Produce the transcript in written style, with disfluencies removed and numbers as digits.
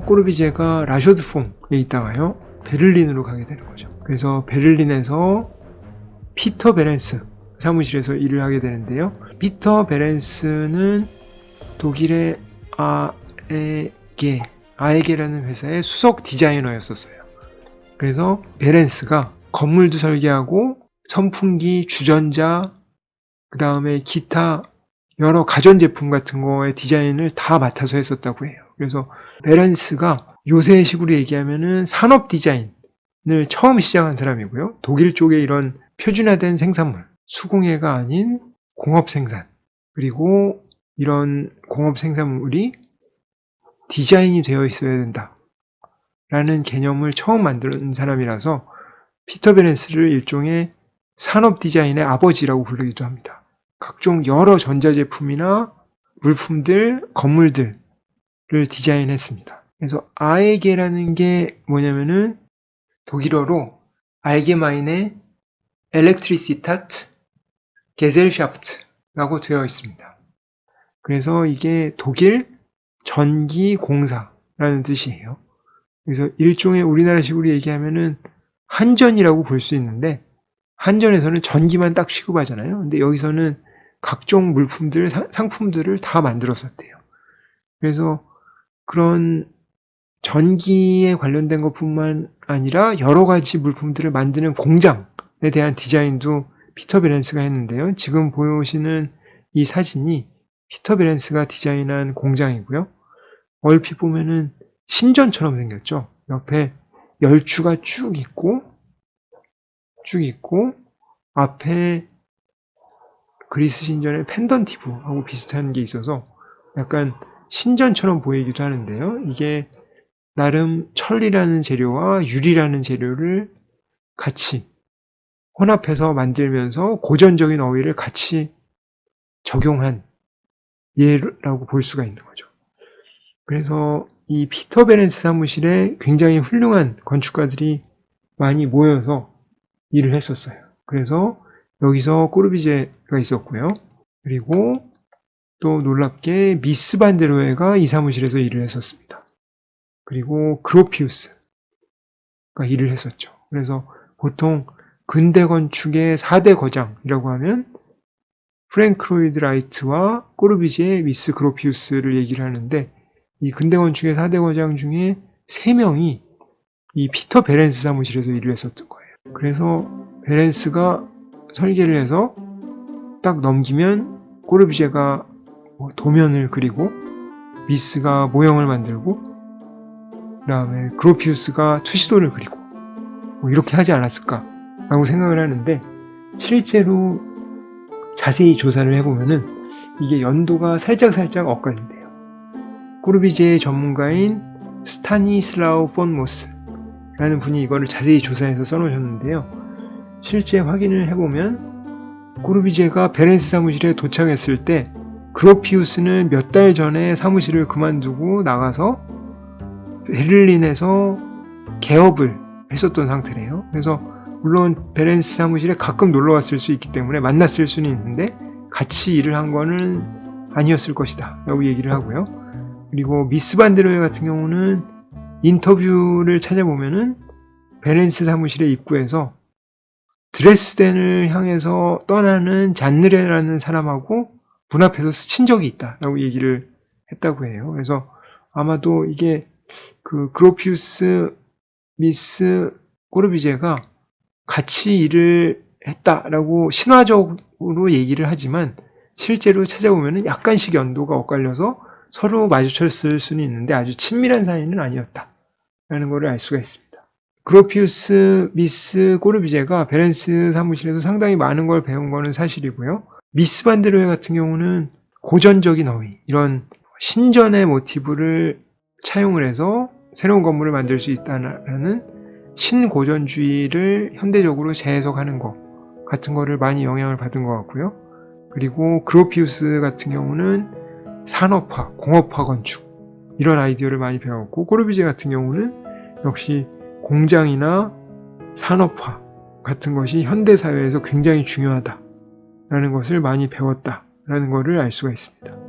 꼬르비제가 라쇼드퐁에 있다가요 베를린으로 가게 되는 거죠. 그래서 베를린에서 피터 베렌스 사무실에서 일을 하게 되는데요. 피터 베렌스는 독일의 아에게라는 회사의 수석 디자이너였었어요. 그래서 베렌스가 건물도 설계하고 선풍기, 주전자, 그 다음에 기타 여러 가전제품 같은 거의 디자인을 다 맡아서 했었다고 해요. 그래서 베렌스가 요새식으로 얘기하면은 산업 디자인을 처음 시작한 사람이고요. 독일 쪽에 이런 표준화된 생산물, 수공예가 아닌 공업 생산, 그리고 이런 공업 생산물이 디자인이 되어 있어야 된다 라는 개념을 처음 만든 사람이라서 피터 베렌스를 일종의 산업 디자인의 아버지라고 부르기도 합니다. 각종 여러 전자제품이나 물품들, 건물들을 디자인했습니다. 그래서 아에게라는 게 뭐냐면은 독일어로 알게마인의 엘렉트리시타트 게셀샤프트라고 되어 있습니다. 그래서 이게 독일 전기공사라는 뜻이에요. 그래서 일종의 우리나라식으로 얘기하면은 한전이라고 볼 수 있는데 한전에서는 전기만 딱 취급하잖아요. 근데 여기서는 각종 물품들, 상품들을 다 만들었었대요. 그래서 그런 전기에 관련된 것뿐만 아니라 여러 가지 물품들을 만드는 공장에 대한 디자인도 피터 베렌스가 했는데요. 지금 보시는 이 사진이 피터 베렌스가 디자인한 공장이고요. 얼핏 보면은 신전처럼 생겼죠. 옆에 열추가 쭉 있고 앞에 그리스 신전의 펜던티브하고 비슷한 게 있어서 약간 신전처럼 보이기도 하는데요. 이게 나름 철이라는 재료와 유리라는 재료를 같이 혼합해서 만들면서 고전적인 어휘를 같이 적용한 예라고 볼 수가 있는 거죠. 그래서 이 피터 베렌스 사무실에 굉장히 훌륭한 건축가들이 많이 모여서 일을 했었어요. 그래서 여기서 꼬르비제가 있었고요. 그리고 또 놀랍게 미스 반데로에가 이 사무실에서 일을 했었습니다. 그리고 그로피우스가 일을 했었죠. 그래서 보통 근대 건축의 4대 거장이라고 하면 프랭크 로이드 라이트와 꼬르비제, 미스 그로피우스를 얘기를 하는데 이 근대 건축의 4대 거장 중에 3명이 이 피터 베렌스 사무실에서 일을 했었던 거예요. 그래서 베렌스가 설계를 해서 딱 넘기면 꼬르비제가 도면을 그리고 미스가 모형을 만들고 그 다음에 그로피우스가 투시도를 그리고 이렇게 하지 않았을까 라고 생각을 하는데 실제로 자세히 조사를 해보면은 이게 연도가 살짝 엇갈린대요. 꼬르비제의 전문가인 스타니슬라우 폰 모스라는 분이 이거를 자세히 조사해서 써놓으셨는데요. 실제 확인을 해보면 꼬르비제가 베렌스 사무실에 도착했을 때 그로피우스는 몇 달 전에 사무실을 그만두고 나가서 베를린에서 개업을 했었던 상태래요. 그래서 물론 베렌스 사무실에 가끔 놀러 왔을 수 있기 때문에 만났을 수는 있는데 같이 일을 한 거는 아니었을 것이다 라고 얘기를 하고요. 그리고 미스 반데로에 같은 경우는 인터뷰를 찾아보면은 베렌스 사무실의 입구에서 드레스덴을 향해서 떠나는 잔느레라는 사람하고 문 앞에서 스친 적이 있다라고 얘기를 했다고 해요. 그래서 아마도 이게 그 그로피우스, 미스 꼬르비제가 같이 일을 했다라고 신화적으로 얘기를 하지만 실제로 찾아보면 약간씩 연도가 엇갈려서 서로 마주쳤을 수는 있는데 아주 친밀한 사이는 아니었다라는 것을 알 수가 있습니다. 그로피우스, 미스 꼬르비제가 베렌스 사무실에서 상당히 많은 걸 배운 거는 사실이고요. 미스 반데로에 같은 경우는 고전적인 어휘, 이런 신전의 모티브를 차용을 해서 새로운 건물을 만들 수 있다는 신고전주의를 현대적으로 재해석하는 것 같은 거를 많이 영향을 받은 것 같고요. 그리고 그로피우스 같은 경우는 산업화, 공업화 건축 이런 아이디어를 많이 배웠고 꼬르비제 같은 경우는 역시 공장이나 산업화 같은 것이 현대사회에서 굉장히 중요하다라는 것을 많이 배웠다라는 것을 알 수가 있습니다.